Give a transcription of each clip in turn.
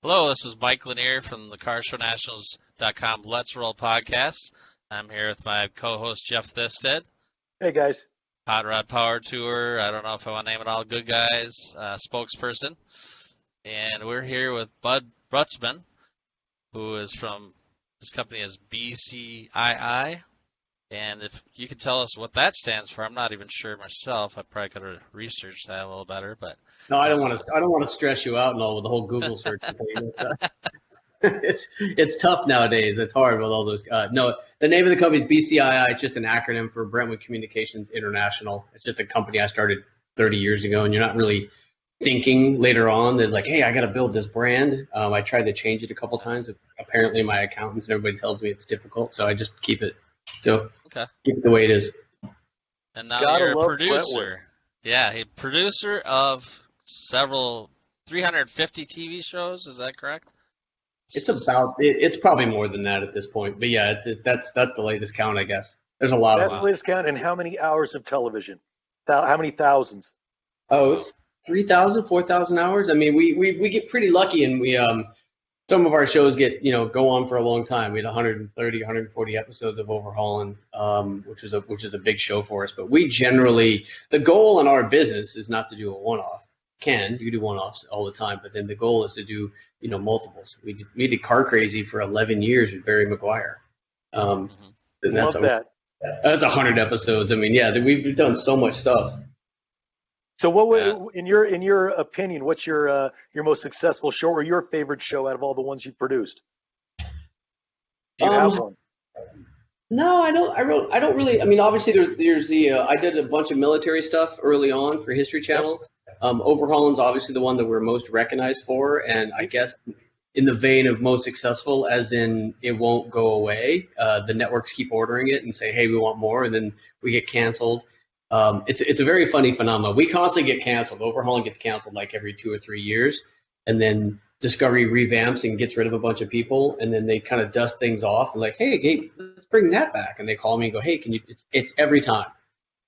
Hello, this is Mike Lanier from the CarShowNationals.com Let's Roll podcast. I'm here with my co-host Jeff Thisted, Hey guys. Hot Rod Power Tour. I don't know if I want to name it all. Good guys, spokesperson, and we're here with Bud Brutsman, who is from this company is BCII. And if you could tell us what that stands for, I'm not even sure myself. I probably could have researched that a little better, but no, I don't want to stress you out and all with the whole Google search thing. It's tough nowadays. It's hard with all those. No, the name of the company is BCII. It's just an acronym for Brentwood Communications International. It's just a company I started 30 years ago, and you're not really thinking later on that like, hey, I got to build this brand. I tried to change it a couple times. Apparently, my accountants and everybody tells me it's difficult, so I just keep it. So okay. Keep it the way it is. And now you're a producer. Yeah, a producer of several 350 TV shows. Is that correct? It's probably more than that at this point. But yeah, that's the latest count, I guess. There's a lot of them. That's the latest count. And how many hours of television? How many thousands? Oh, it's 3,000, 4,000 hours. I mean, we get pretty lucky, and we some of our shows go on for a long time. We had 130, 140 episodes of Overhaulin, which is a big show for us. But we generally, the goal in our business is not to do a one-off. You do one-offs all the time, but then the goal is to do multiples. We did Car Crazy for 11 years with Barry McGuire. Love that. That's 100 episodes. I mean, yeah, we've done so much stuff. So, in your opinion, what's your most successful show or your favorite show out of all the ones you've produced? Do you have one? No, I don't really. I mean, obviously, there's the. I did a bunch of military stuff early on for History Channel. Overhaulin's obviously the one that we're most recognized for, and I guess in the vein of most successful, as in it won't go away. The networks keep ordering it and say, hey, we want more, and then we get canceled. It's a very funny phenomenon. We constantly get canceled. Overhaulin gets canceled like every 2 or 3 years, and then Discovery revamps and gets rid of a bunch of people, and then they kind of dust things off and like, hey, let's bring that back. And they call me and go, hey, can you? It's every time.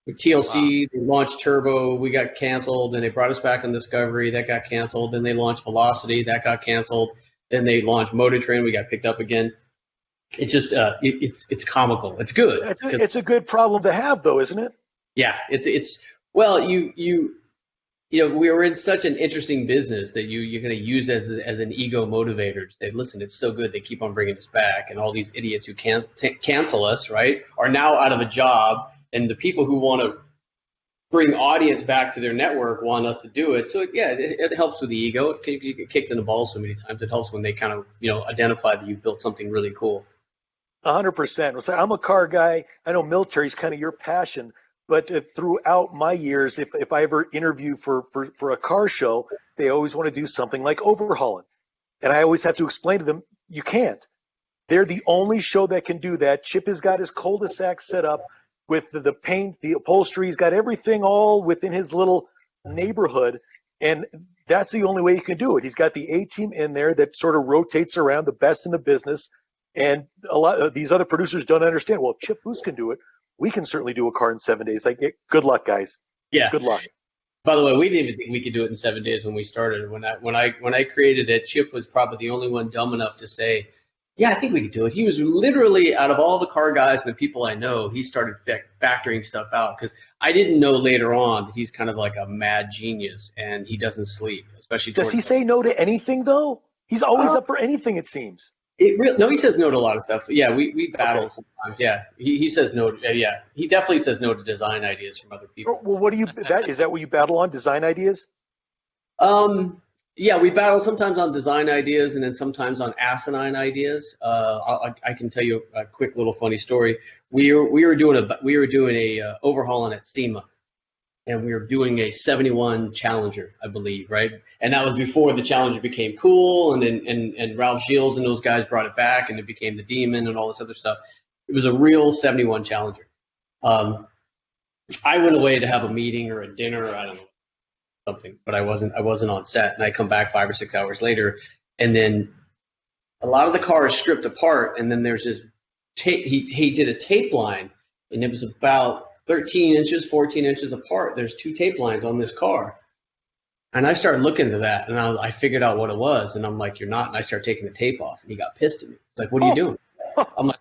With TLC, They launched Turbo, we got canceled, and they brought us back on Discovery, that got canceled. Then they launched Velocity, that got canceled. Then they launched Motor Trend, we got picked up again. It's just it's comical. It's good. It's a good problem to have, though, isn't it? Yeah, well, we were in such an interesting business that you're going to use as an ego motivator to say, listen, it's so good they keep on bringing us back, and all these idiots who cancel us, right, are now out of a job, and the people who want to bring audience back to their network want us to do it. So yeah, it helps with the ego. You get kicked in the balls so many times. It helps when they kind of identify that you've built something really cool. 100%. So I'm a car guy. I know military is kind of your passion. But throughout my years, if I ever interview for a car show, they always want to do something like Overhaulin. And I always have to explain to them, you can't. They're the only show that can do that. Chip has got his cul-de-sac set up with the paint, the upholstery. He's got everything all within his little neighborhood. And that's the only way he can do it. He's got the A-team in there that sort of rotates around, the best in the business. And a lot of these other producers don't understand, well, if Chip Booth can do it, we can certainly do a car in 7 days. Like, good luck, guys. Yeah. Good luck. By the way, we didn't even think we could do it in 7 days when we started. When I created it, Chip was probably the only one dumb enough to say, yeah, I think we could do it. He was literally, out of all the car guys and the people I know, he started factoring stuff out, because I didn't know later on that he's kind of like a mad genius and he doesn't sleep, especially. Does he say no to anything, though? He's always up for anything, it seems. No, he says no to a lot of stuff. Yeah, we battle sometimes. Yeah, he says no. Yeah, he definitely says no to design ideas from other people. Well, is that what you battle on, design ideas? Yeah, we battle sometimes on design ideas and then sometimes on asinine ideas. I can tell you a quick little funny story. We were doing a Overhaulin at SEMA, and we were doing a 71 Challenger, I believe, right? And that was before the Challenger became cool, and then Ralph Shields and those guys brought it back, and it became the Demon and all this other stuff. It was a real 71 Challenger. I went away to have a meeting or a dinner, or I don't know, something, but I wasn't on set, and I come back 5 or 6 hours later, and then a lot of the car is stripped apart, and then there's this tape. He did a tape line, and it was about 13 inches, 14 inches apart. There's 2 tape lines on this car. And I started looking into that, and I figured out what it was, and I'm like, "You're not." And I started taking the tape off, and he got pissed at me. He's like, "What are you doing?" I'm like,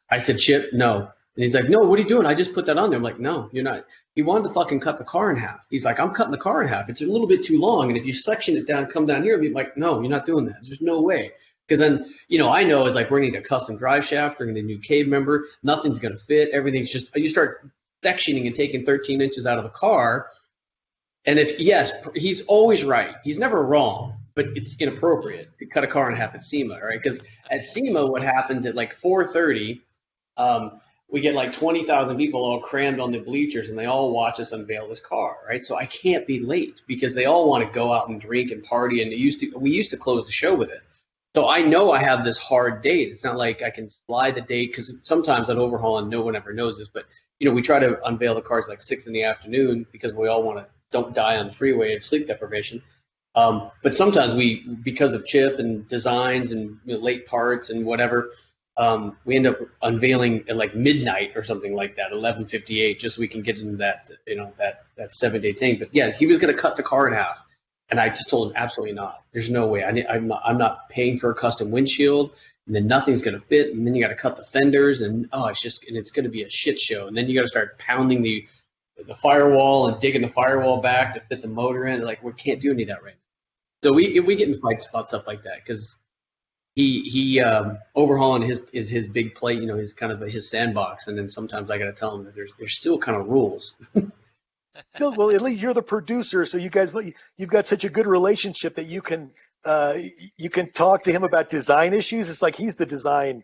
I said, "Chip, no." And he's like, "No, what are you doing? I just put that on there." I'm like, "No, you're not." He wanted to fucking cut the car in half. He's like, "I'm cutting the car in half. It's a little bit too long, and if you section it down, come down here." I'm like, "No, you're not doing that. There's no way." Because then, I know it's like we're going to need a custom drive shaft, we're going to need a new cave member. Nothing's going to fit. Everything's just, you start sectioning and taking 13 inches out of the car. And yes, he's always right. He's never wrong, but it's inappropriate to cut a car in half at SEMA, right? Because at SEMA, what happens at like 4:30, we get like 20,000 people all crammed on the bleachers, and they all watch us unveil this car, right? So I can't be late because they all want to go out and drink and party, and we used to close the show with it. So I know I have this hard date. It's not like I can slide the date, because sometimes at Overhaulin, no one ever knows this, but we try to unveil the cars like 6 p.m. because we all want to don't die on the freeway of sleep deprivation. But sometimes because of chip and designs and late parts and whatever, we end up unveiling at like midnight or something like that, 11:58, just so we can get into that, that 7-day thing. But yeah, he was going to cut the car in half. And I just told him, absolutely not. There's no way. I'm not paying for a custom windshield, and then nothing's going to fit. And then you got to cut the fenders, and it's going to be a shit show. And then you got to start pounding the firewall and digging the firewall back to fit the motor in. Like, we can't do any of that right now. So we get in fights about stuff like that, because he Overhaulin is his big plate. He's kind of his sandbox. And then sometimes I got to tell him that there's still kind of rules. Well, at least you're the producer, so you've got such a good relationship that you can talk to him about design issues. It's like he's the design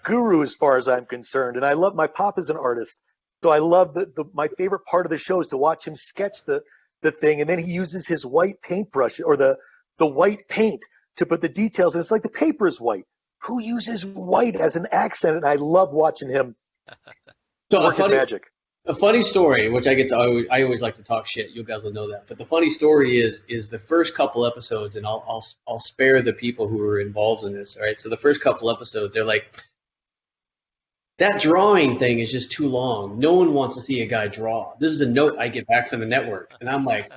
guru as far as I'm concerned. And I love, my pop is an artist, so I love my favorite part of the show is to watch him sketch the thing, and then he uses his white paintbrush or the white paint to put the details. And it's like the paper is white. Who uses white as an accent? And I love watching him work his magic. A funny story, which I always like to talk shit. You guys will know that. But the funny story is the first couple episodes, and I'll spare the people who were involved in this. All right. So the first couple episodes, they're like, that drawing thing is just too long. No one wants to see a guy draw. This is a note I get back from the network, and I'm like,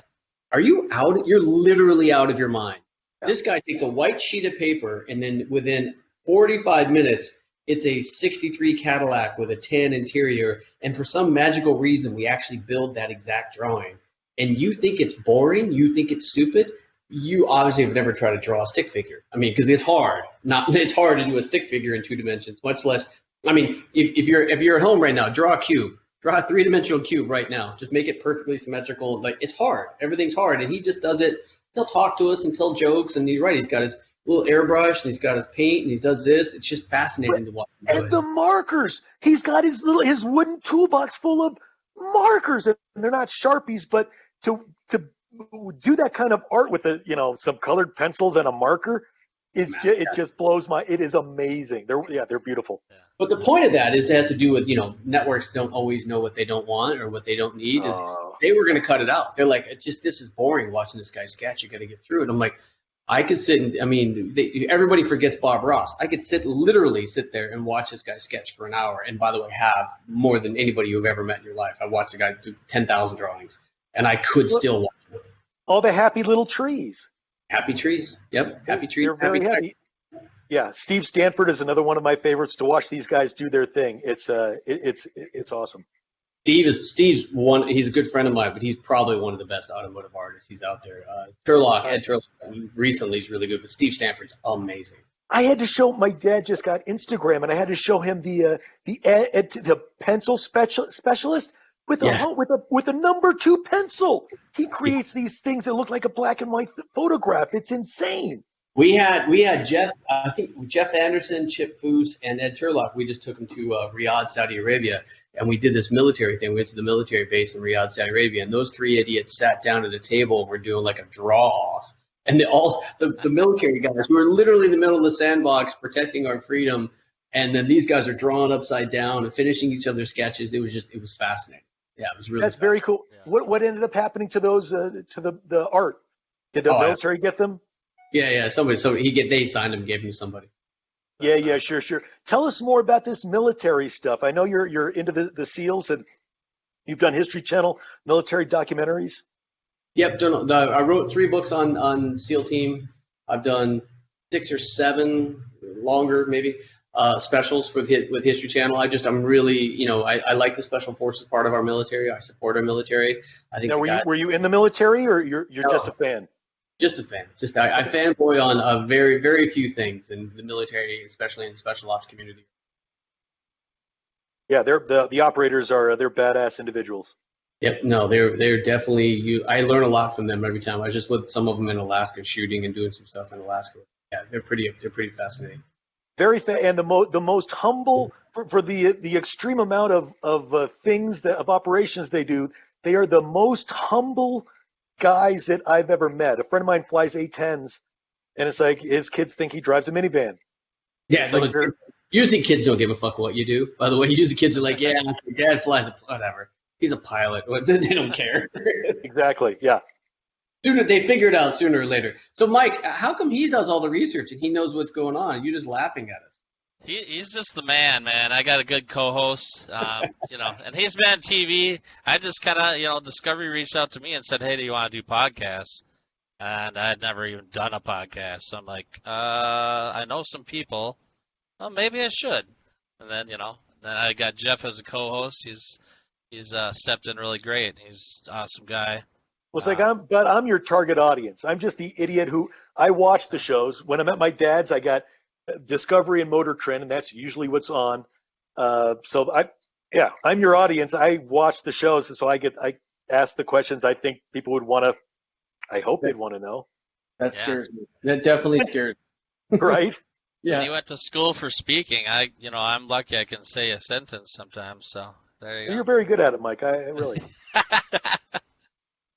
are you out? You're literally out of your mind. This guy takes a white sheet of paper, and then within 45 minutes. It's a 63 Cadillac with a tan interior, and for some magical reason, we actually build that exact drawing. And you think it's boring? You think it's stupid? You obviously have never tried to draw a stick figure. I mean, because it's hard. It's hard to do a stick figure in 2 dimensions, much less. I mean, if you're at home right now, draw a cube. Draw a 3-dimensional cube right now. Just make it perfectly symmetrical. Like, it's hard. Everything's hard, and he just does it. He'll talk to us and tell jokes, and he's right. He's got his little airbrush, and he's got his paint, and he does this. It's just fascinating to watch. And the markers. He's got his wooden toolbox full of markers, and they're not Sharpies, but to do that kind of art with some colored pencils and a marker it just blows my. It is amazing. They're beautiful. Yeah. But the point of that is it has to do with networks don't always know what they don't want or what they don't need. Is they were going to cut it out. They're like, this is boring watching this guy sketch. You got to get through it. I'm like, I could sit and, everybody forgets Bob Ross. I could literally sit there and watch this guy sketch for an hour. And by the way, have more than anybody you've ever met in your life. I watched the guy do 10,000 drawings, and I could still watch it. All the happy little trees. Happy trees. Yep. Happy trees. They're very happy. Yeah. Steve Stanford is another one of my favorites to watch these guys do their thing. It's awesome. Steve's one. He's a good friend of mine, but he's probably one of the best automotive artists he's out there. Ed Turlock recently is really good, but Steve Stanford's amazing. I had to show my dad just got Instagram, and I had to show him the pencil specialist with a number 2 pencil. He creates these things that look like a black and white photograph. It's insane. We had Jeff, I think Jeff Anderson, Chip Foose, and Ed Turlock. We just took them to Riyadh, Saudi Arabia, and we did this military thing. We went to the military base in Riyadh, Saudi Arabia, and those 3 idiots sat down at a table and were doing like a draw-off. And the military guys, we were literally in the middle of the sandbox protecting our freedom, and then these guys are drawing upside down and finishing each other's sketches. It was fascinating. Yeah, it was really. That's very cool. Yeah. What ended up happening to those to the art? Did the military get them? Yeah. They signed them, gave them to somebody. Yeah, sure. Tell us more about this military stuff. I know you're into the SEALs, and you've done History Channel military documentaries. Yep, I wrote 3 books on SEAL Team. I've done 6 or 7 longer, maybe, specials with History Channel. I'm really, I like the Special Forces part of our military. I support our military. I think Now, were you in the military, or you're just a fan? Just a fan. I fanboy on very, very few things in the military, especially in the special ops community. Yeah, the operators they're badass individuals. Yep, no, they're definitely I learn a lot from them every time. I was just with some of them in Alaska shooting and doing some stuff in Alaska. Yeah, they're pretty fascinating. And the most humble for the extreme amount of things of operations they do. They are the most humble guys that I've ever met. A friend of mine flies A-10s, and it's like his kids think he drives a minivan. Yeah, no, usually kids don't give a fuck what you do. By the way, usually kids are like, yeah, your dad flies whatever. He's a pilot. They don't care. Exactly. Yeah. They figure it out sooner or later. So, Mike, how come he does all the research and he knows what's going on, and you're just laughing at us? He's just the man. I got a good co-host, and he's been on TV. I just kind of, Discovery reached out to me and said, hey, do you want to do podcasts? And I had never even done a podcast. So I'm like, I know some people. Well, maybe I should. And then, then I got Jeff as a co-host. He's stepped in really great. He's an awesome guy. Well, it's like I'm your target audience. I'm just the idiot who I watch the shows. When I'm at my dad's, I got Discovery and Motor Trend, and that's usually what's on. So I'm your audience. I watch the shows, so I ask the questions I think people would want to. I hope they'd want to know. That scares me. That definitely scares me. Right? Yeah. When you went to school for speaking, I'm lucky I can say a sentence sometimes. So there you go. You're very good at it, Mike. I really.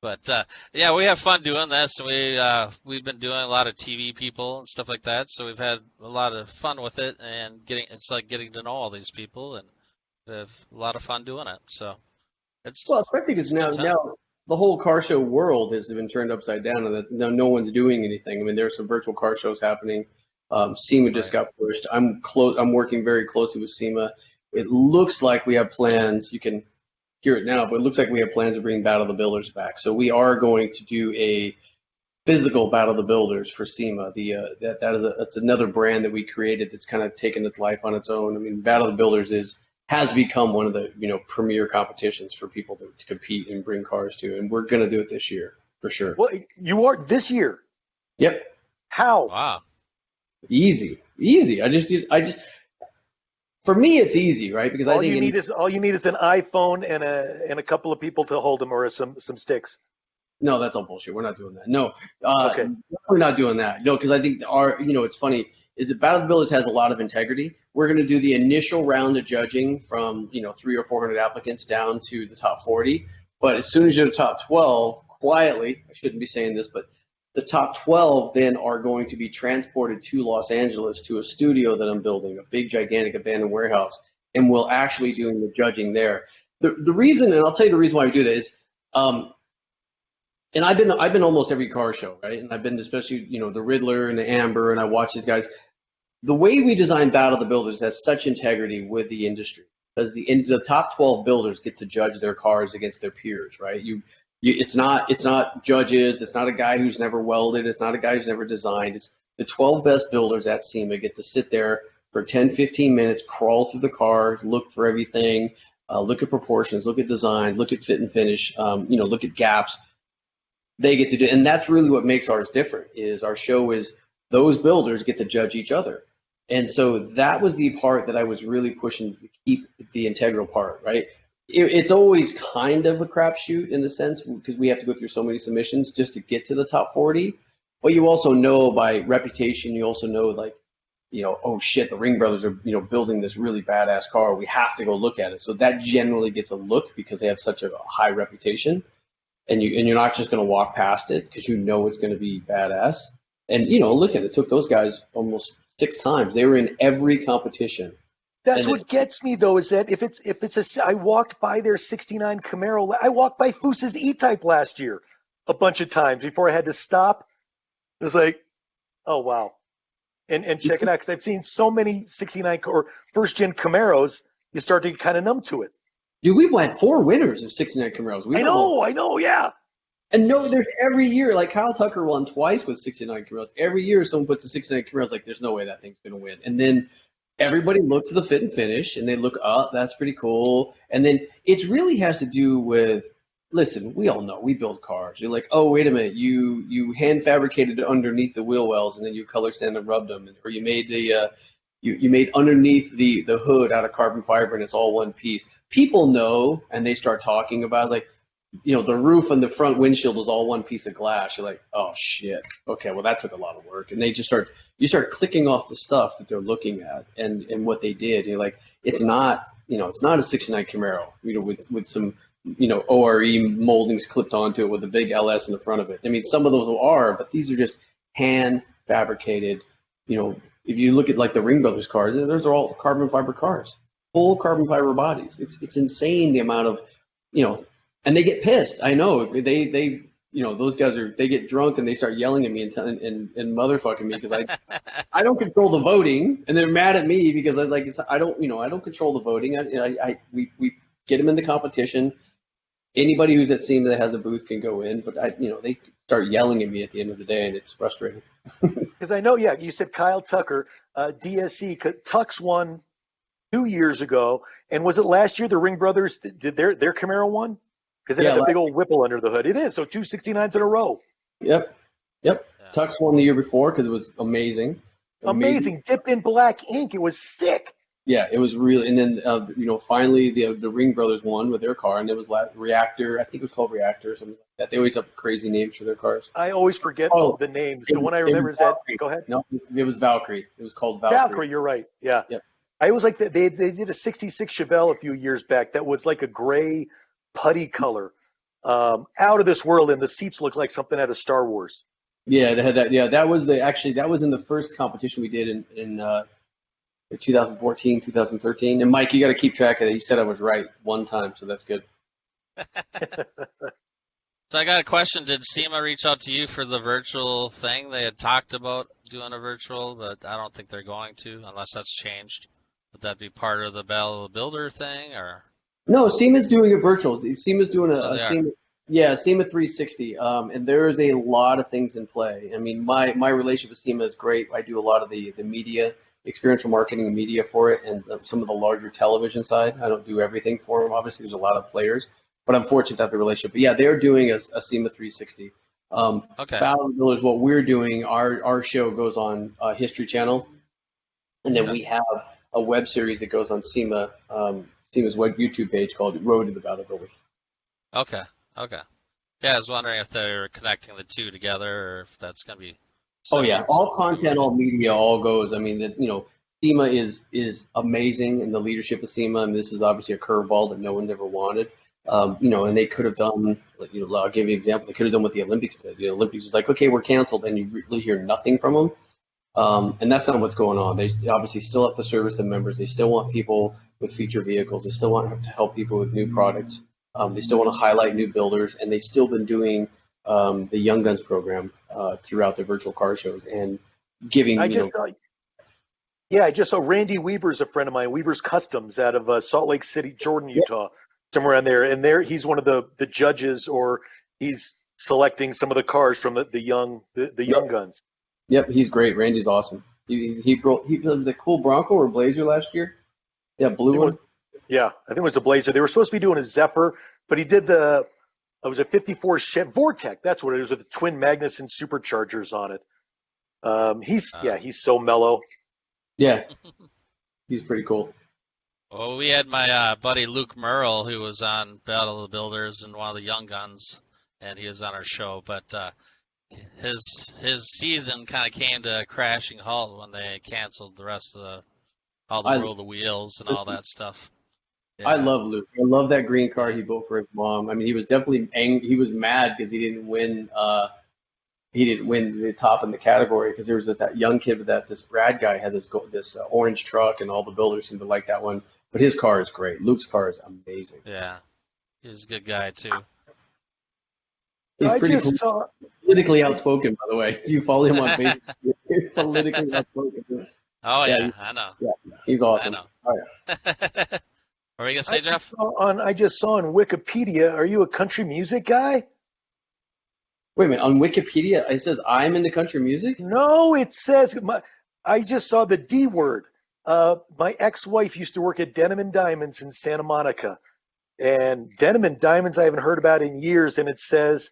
But we have fun doing this. We've been doing a lot of TV people and stuff like that, so we've had a lot of fun with it, and it's like getting to know all these people, and we have a lot of fun doing it. So especially because now the whole car show world has been turned upside down, and that no one's doing anything. I mean, there's some virtual car shows happening. SEMA just got pushed. I'm working very closely with SEMA. It looks like we have plans. You can hear it now, but it looks like we have plans to bring Battle of the Builders back. So we are going to do a physical Battle of the Builders for SEMA. That's another brand that we created that's kind of taken its life on its own. I mean, Battle of the Builders has become one of the premier competitions for people to compete and bring cars to, and we're going to do it this year for sure. Well, you are this year. Yep. How? Wow. Easy. I just. For me, it's easy, right? Because all you need is an iPhone and a couple of people to hold them, or some sticks. No, that's all bullshit. We're not doing that. No, okay. We're not doing that. No, because I think it's funny is that Battle of the Builders has a lot of integrity. We're going to do the initial round of judging from 300 or 400 applicants down to the top 40. But as soon as you're the top 12, quietly, I shouldn't be saying this, but the top 12 then are going to be transported to Los Angeles to a studio that I'm building, a big, gigantic abandoned warehouse, and we'll actually doing the judging there. The reason, and I'll tell you the reason why we do that is, and I've been almost every car show, right? And I've been especially, the Riddler and the Amber, and I watch these guys. The way we design Battle of the Builders has such integrity with the industry, because the top 12 builders get to judge their cars against their peers, right? It's not judges. It's not a guy who's never welded. It's not a guy who's never designed. It's the 12 best builders at SEMA get to sit there for 10, 15 minutes, crawl through the car, look for everything, look at proportions, look at design, look at fit and finish, look at gaps. They get to do, and that's really what makes ours different. Is our show is those builders get to judge each other, and so that was the part that I was really pushing to keep the integral part, right? It's always kind of a crapshoot in the sense because we have to go through so many submissions just to get to the top 40. But you also know by reputation, you also know oh shit, the Ring brothers are building this really badass car. We have to go look at it. So that generally gets a look because they have such a high reputation, and you're not just going to walk past it because it's going to be badass. And look at it. It took those guys almost 6 times. They were in every competition. That's what gets me though, is that if it's I walked by their '69 Camaro. I walked by Foos's E-Type last year a bunch of times before I had to stop. It was like, oh wow, and check it out, because I've seen so many '69 or first gen Camaros, you start to get kind of numb to it. Dude, we've had 4 winners of '69 Camaros. I know, yeah. And no, there's every year, like Kyle Tucker won twice with 69 Camaros. Every year someone puts a 69 Camaros, like there's no way that thing's going to win. And then everybody looks at the fit and finish and they look, oh, that's pretty cool. And then it really has to do with, listen, we all know, we build cars. You're like, oh, wait a minute, you hand fabricated it underneath the wheel wells and then you color sand and rubbed them. Or you made you made underneath the hood out of carbon fiber and it's all one piece. People know and they start talking about it, like, the roof and the front windshield was all one piece of glass. You're like, oh shit. Okay, well that took a lot of work. And you start clicking off the stuff that they're looking at and what they did. You're like, it's not a 69 Camaro, with some, ORE moldings clipped onto it with a big LS in the front of it. I mean, some of those are, but these are just hand fabricated. If you look at like the Ring Brothers cars, those are all carbon fiber cars, full carbon fiber bodies. It's insane the amount of, and they get pissed. I know they those guys they get drunk and they start yelling at me and motherfucking me because I don't control the voting and they're mad at me because I don't control the voting. We get them in the competition. Anybody who's at SEMA that has a booth can go in, but they start yelling at me at the end of the day and it's frustrating. Because I know, you said Kyle Tucker, DSC, Tux won 2 years ago, and was it last year the Ring Brothers did their Camaro won? Because it had a big old Whipple under the hood. It is, so 2 69s in a row. Yep. Yeah. Tux won the year before because it was amazing. Amazing. Dipped in black ink. It was sick. Yeah, it was really, and then finally the Ring Brothers won with their car, and it was Reactor. I think it was called Reactor or something like that. They always have crazy names for their cars. I always forget the names. The one I remember is that. Go ahead. No, it was Valkyrie. It was called Valkyrie. Valkyrie, you're right. Yeah. Yep. I was like they did a '66 Chevelle a few years back that was like a gray putty color, out of this world, and the seats looked like something out of Star Wars. Yeah, it had that. Yeah, that was in the first competition we did in 2014, 2013. And Mike, you got to keep track of that. You said I was right one time, so that's good. So I got a question. Did SEMA reach out to you for the virtual thing? They had talked about doing a virtual, but I don't think they're going to unless that's changed. Would that be part of the Battle of the Builder thing, or? No, SEMA's doing a virtual. SEMA's doing a SEMA. Yeah, SEMA 360, and there is a lot of things in play. I mean, my relationship with SEMA is great. I do a lot of the media, experiential marketing and media for it, and some of the larger television side. I don't do everything for them. Obviously, there's a lot of players, but I'm fortunate to have the relationship. But yeah, they're doing a SEMA 360. Okay. Battle of the Builders, what we're doing, our show goes on History Channel, and then we have a web series that goes on SEMA's web YouTube page called Road to the Battle Builders. Okay. Yeah, I was wondering if they're connecting the two together or if that's going to be. Oh yeah, all content, all media, all goes. I mean, SEMA is amazing, and the leadership of SEMA, and this is obviously a curveball that no one ever wanted. And they could have done, I'll give you an example. They could have done what the Olympics did. The Olympics is like, okay, we're canceled, and you really hear nothing from them. And that's not what's going on. They obviously still have to service the members. They still want people with feature vehicles. They still want to help people with new products. They still want to highlight new builders, and they've still been doing the Young Guns program throughout their virtual car shows and giving. I just saw Randy Weaver's a friend of mine. Weaver's Customs out of Salt Lake City, Jordan, Utah, somewhere around there. And he's one of the judges, or he's selecting some of the cars from the Young Guns. Yep, he's great. Randy's awesome. He built the cool Bronco or Blazer last year. Yeah, blue one. Yeah, I think it was a Blazer. They were supposed to be doing a Zephyr, but he did it was a 54 Chevy Vortec. That's what it is, with the twin Magnuson superchargers on it. He's so mellow. Yeah, he's pretty cool. Well, we had my buddy Luke Merle, who was on Battle of the Builders and one of the Young Guns, and he was on our show. But his season kind of came to a crashing halt when they canceled the rest of World of Wheels and all that stuff. Yeah. I love Luke. I love that green car he built for his mom. I mean, he was definitely angry. He was mad because he didn't win. He didn't win the top in the category because there was that young kid with this Brad guy had this orange truck, and all the builders seemed to like that one. But his car is great. Luke's car is amazing. Yeah, he's a good guy too. He's politically outspoken, by the way. If you follow him on Facebook, he's politically outspoken. Oh yeah, I know. Yeah, he's awesome. I know. Oh, yeah. What were you gonna say, Jeff? I just saw on Wikipedia. Are you a country music guy? Wait a minute, on Wikipedia it says I'm into country music? No, it says I just saw the D word. My ex-wife used to work at Denim and Diamonds in Santa Monica, and Denim and Diamonds I haven't heard about in years. And it says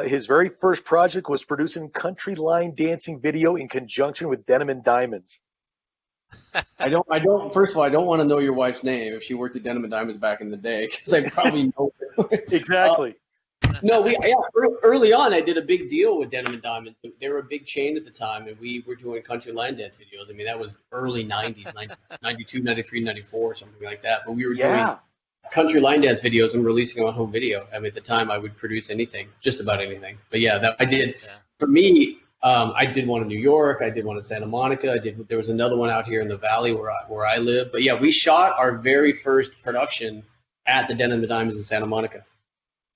his very first project was producing country line dancing video in conjunction with Denim and Diamonds. First of all, I don't want to know your wife's name if she worked at Denim and Diamonds back in the day, because I probably know her. Exactly. No, early on, I did a big deal with Denim and Diamonds. They were a big chain at the time, and we were doing country line dance videos. I mean, that was early 90s, 92, 93, 94, something like that. But we were doing country line dance videos and releasing on home video. I mean, at the time, I would produce anything, just about anything. But yeah, that I did. Yeah. For me, I did one in New York. I did one in Santa Monica. There was another one out here in the valley where I live. But yeah, we shot our very first production at the Denim and Diamonds in Santa Monica.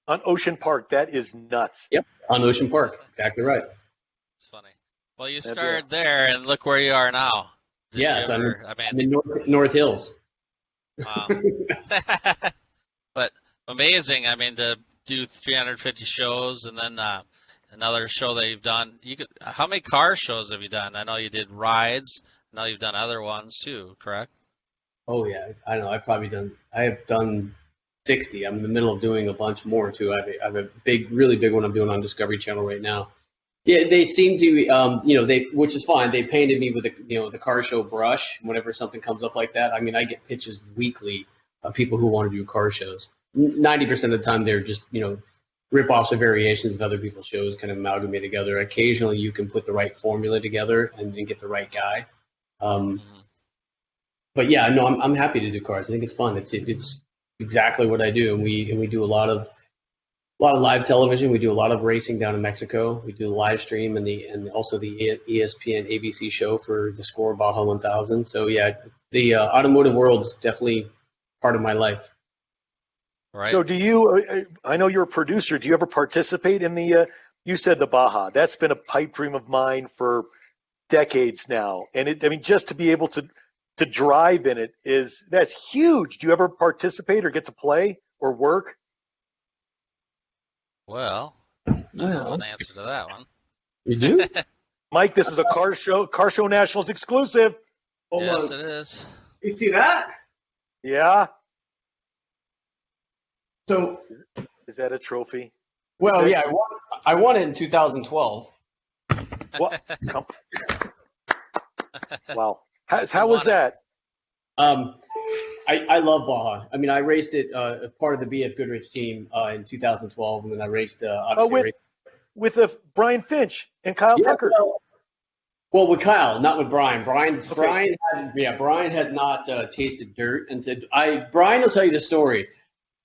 On Ocean Park. That is nuts. Yep, on Ocean Park. Exactly right. It's funny. Well, you started there, and look where you are now. Yes, I'm in North Hills. Wow. But amazing. I mean, to do 350 shows, and then another show that you've done. How many car shows have you done? I know you did rides. I know you've done other ones too, correct? Oh yeah, I know. I have done 60. I'm in the middle of doing a bunch more too. I have a really big one I'm doing on Discovery Channel right now. Yeah, they seem to, which is fine. They painted me with the car show brush whenever something comes up like that. I mean, I get pitches weekly of people who want to do car shows. 90% of the time, they're just, rip-offs or variations of other people's shows kind of amalgamate together. Occasionally, you can put the right formula together and get the right guy. But yeah, no, I'm happy to do cars. I think it's fun. It's exactly what I do, and we do a lot of live television. We do a lot of racing down in Mexico. We do a live stream and also the ESPN ABC show for the SCORE Baja 1000. So yeah, the automotive world's definitely part of my life. Right. So do you? I know you're a producer. Do you ever participate in the? You said the Baja. That's been a pipe dream of mine for decades now, and just to be able to drive in it that's huge. Do you ever participate or get to play or work? Well, there's an answer to that one. You do? Mike, this is a car show nationals exclusive. Yes, it is. You see that? Yeah. So, is that a trophy? Well, yeah, I won it in 2012. What? Wow. How was that? I love Baja. I mean, I raced it part of the BF Goodrich team in 2012, and then I raced with Brian Finch and Kyle Tucker. Well, with Kyle, not with Brian. Brian has not tasted dirt, and Brian will tell you the story.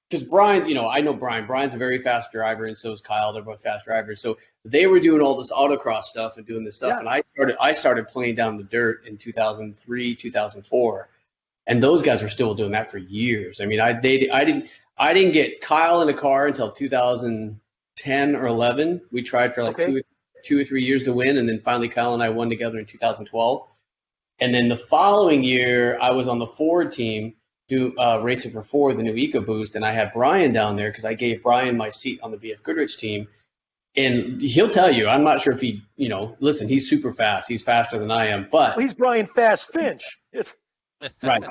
Because Brian, I know Brian. Brian's a very fast driver, and so is Kyle. They're both fast drivers. So they were doing all this autocross stuff and doing this stuff, and I started playing down the dirt in 2003, 2004, and those guys were still doing that for years. I mean, I didn't get Kyle in a car until 2010 or 11. We tried for like two or 3 years to win, and then finally Kyle and I won together in 2012. And then the following year, I was on the Ford team. Racing for Ford, the new EcoBoost, and I had Brian down there because I gave Brian my seat on the BF Goodrich team, and he'll tell you, I'm not sure if he, listen, he's super fast, he's faster than I am, but he's Brian Fast Finch. Right,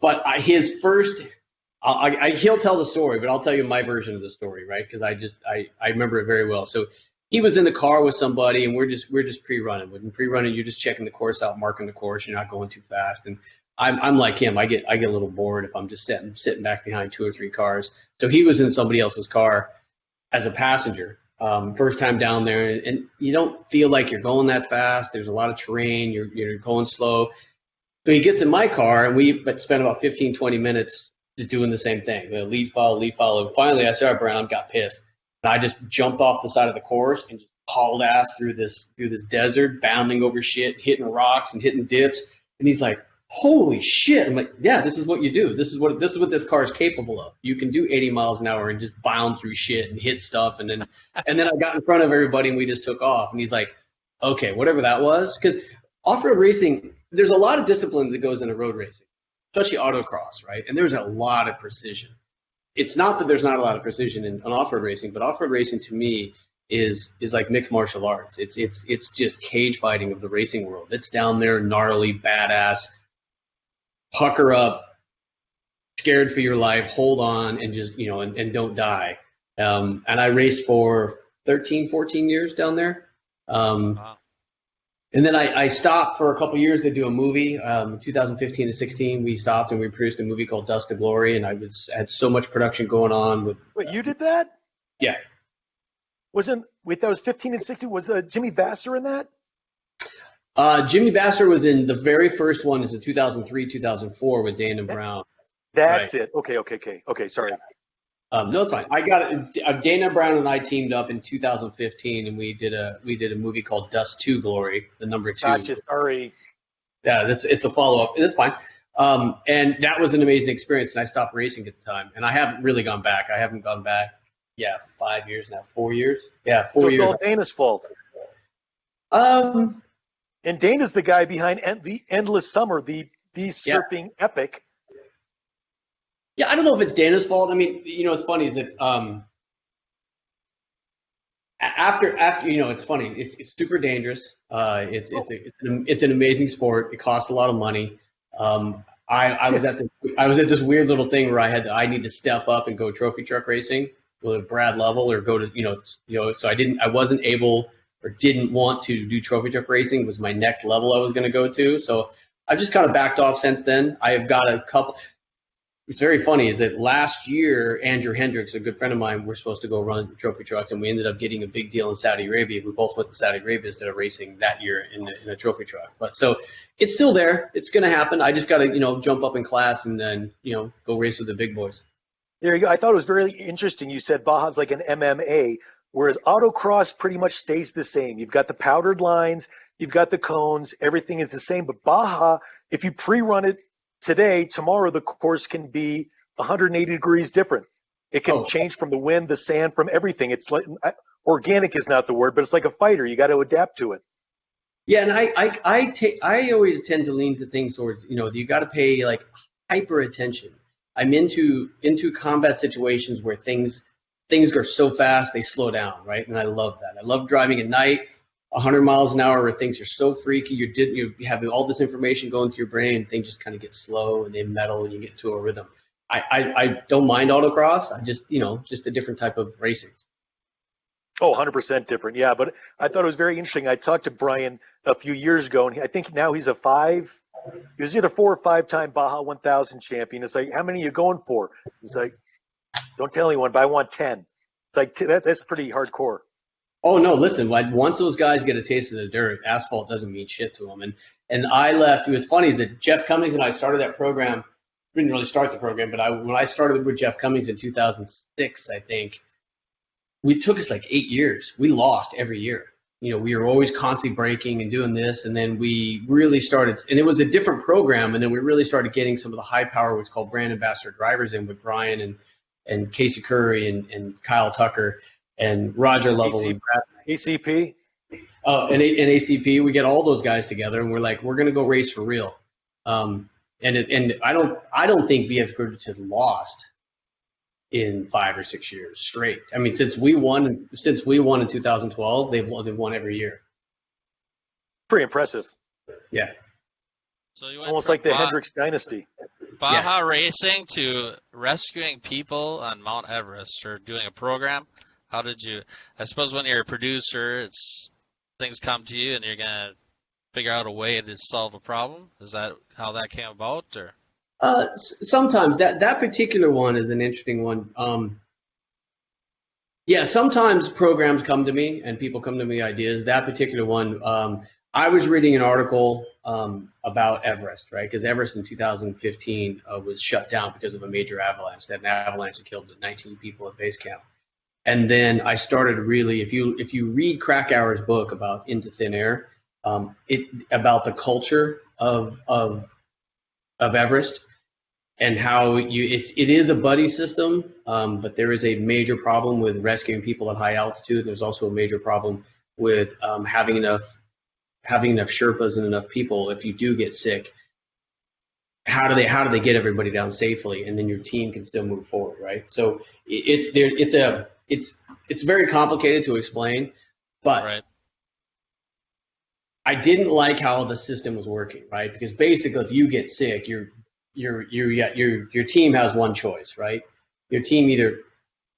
but his first, he'll tell the story, but I'll tell you my version of the story, right? Because I remember it very well. So he was in the car with somebody, and we're just pre-running. When pre-running, you're just checking the course out, marking the course, you're not going too fast, and I'm like him. I get a little bored if I'm just sitting back behind 2 or 3 cars. So he was in somebody else's car as a passenger. First time down there, and you don't feel like you're going that fast. There's a lot of terrain. You're going slow. So he gets in my car, and we spent about 15, 20 minutes just doing the same thing. Lead follow. Finally, I started around, got pissed, and I just jumped off the side of the course and just hauled ass through this desert, bounding over shit, hitting rocks and hitting dips. And he's like, holy shit. I'm like, yeah, this is what you do. This is what this car is capable of. You can do 80 miles an hour and just bound through shit and hit stuff. And then I got in front of everybody and we just took off. And he's like, okay, whatever that was. Because off-road racing, there's a lot of discipline that goes into road racing, especially autocross, right? And there's a lot of precision. It's not that there's not a lot of precision in off-road racing, but off-road racing to me is like mixed martial arts. It's just cage fighting of the racing world. It's down there, gnarly, badass, pucker up, scared for your life, hold on, and just, and don't die. And I raced for 13, 14 years down there. Wow. And then I stopped for a couple years to do a movie. 2015 to 16, we stopped and we produced a movie called Dust to Glory, and had so much production going on with. Wait, you did that? Yeah. That was 15 and 16. Was Jimmy Vassar in that? Jimmy Vassar was in the very first one. Is in 2003, 2004 with Dana Brown. That's Right. it. Okay. Sorry. No, it's fine. I got Dana Brown and I teamed up in 2015, and we did a movie called Dust to Glory, the number 2. Gotcha. Sorry. Yeah, it's a follow up. That's fine. And that was an amazing experience. And I stopped racing at the time, and I haven't really gone back. I haven't gone back. Yeah, 5 years now. 4 years. Yeah, 4 years. It's all Dana's fault. Um, And Dana's the guy behind the Endless Summer, the surfing epic. Yeah, I don't know if it's Dana's fault. I mean, it's funny is that after it's funny. It's super dangerous. It's an amazing sport. It costs a lot of money. I was at this weird little thing where I need to step up and go trophy truck racing with Brad Lovell or go to so I wasn't able or didn't want to do trophy truck racing. Was my next level I was going to go to. So I've just kind of backed off since then. I have got a couple. What's very funny is that last year, Andrew Hendricks, a good friend of mine, we're supposed to go run trophy trucks, and we ended up getting a big deal in Saudi Arabia. We both went to Saudi Arabia instead of racing that year in a trophy truck. But so it's still there. It's going to happen. I just got to, jump up in class and then, go race with the big boys. There you go. I thought it was very interesting. You said Baja's like an MMA, whereas autocross pretty much stays the same. You've got the powdered lines, you've got the cones, everything is the same. But Baja, if you pre-run it today, tomorrow the course can be 180 degrees different. It can change from the wind, the sand, from everything. It's like organic is not the word, but it's like a fighter. You got to adapt to it. Yeah, and I always tend to lean to things towards, you got to pay like hyper attention. I'm into combat situations where things go so fast they slow down, right? And I love that. I love driving at night, 100 miles an hour, where things are so freaky. You have all this information going through your brain, and things just kind of get slow and they metal, and you get to a rhythm. I don't mind autocross. I just just a different type of racing. Oh, 100% different. Yeah, but I thought it was very interesting. I talked to Brian a few years ago, and I think now he was either 4 or 5-time Baja 1000 champion. It's like, how many are you going for? He's like, don't tell anyone, but I want 10. It's like, that's pretty hardcore. Oh, no, listen, once those guys get a taste of the dirt, asphalt doesn't mean shit to them. And I left. What's funny is that Jeff Cummings and I started that program. We didn't really start the program, but when I started with Jeff Cummings in 2006, I think, it took us like 8 years. We lost every year. We were always constantly breaking and doing this, and then we really started, and it was a different program, and then we really started getting some of the high power, what's called brand ambassador drivers in with Brian and Casey Curry and Kyle Tucker and Roger Lovell and Brad. ACP? And ACP. We get all those guys together, and we're like, we're going to go race for real. And I don't think BF Goodrich has lost in 5 or 6 years straight. I mean, since we won in 2012, they've won every year. Pretty impressive. Yeah. So you went Almost from like the Hendricks dynasty. Baja racing to rescuing people on Mount Everest or doing a program. How did you? I suppose when you're a producer, things come to you and you're gonna figure out a way to solve a problem. Is that how that came about, or? Sometimes that particular one is an interesting one. Sometimes programs come to me and people come to me ideas. That particular one, I was reading an article about Everest, right? Because Everest in 2015 was shut down because of a major avalanche. That avalanche that killed 19 people at base camp. And then I started really, if you read Krakauer's book about Into Thin Air, about the culture of Everest. And how it is a buddy system, but there is a major problem with rescuing people at high altitude. There's also a major problem with having enough Sherpas and enough people. If you do get sick, how do they get everybody down safely, and then your team can still move forward, right? So it's it's very complicated to explain, but Right. I didn't like how the system was working, right? Because basically, if you get sick, your team has one choice, right? Your team either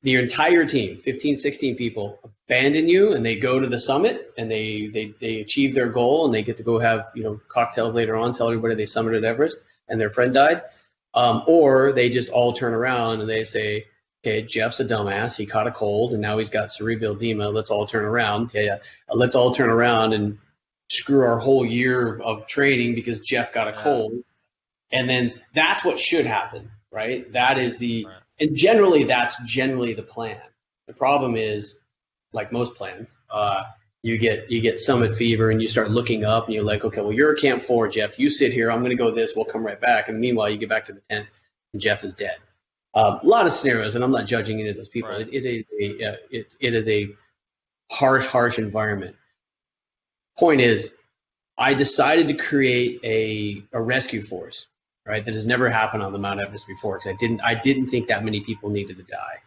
your entire team, 15, 16 people, abandon you and they go to the summit and they achieve their goal and they get to go have, cocktails later on, tell everybody they summited Everest and their friend died. Or they just all turn around and they say, okay, Jeff's a dumbass. He caught a cold and now he's got cerebral edema. Let's all turn around. Okay, let's all turn around and screw our whole year of training because Jeff got a cold. And then that's what should happen, right? That is and generally that's generally the plan. The problem is, like most plans, you get summit fever and you start looking up and you're like, okay, well, you're at Camp 4, Jeff. You sit here. I'm going to go this. We'll come right back. And meanwhile, you get back to the tent and Jeff is dead. A lot of scenarios, and I'm not judging any of those people. Right. It is a harsh environment. Point is, I decided to create a rescue force, right? That has never happened on the Mount Everest before, because I didn't think that many people needed to die.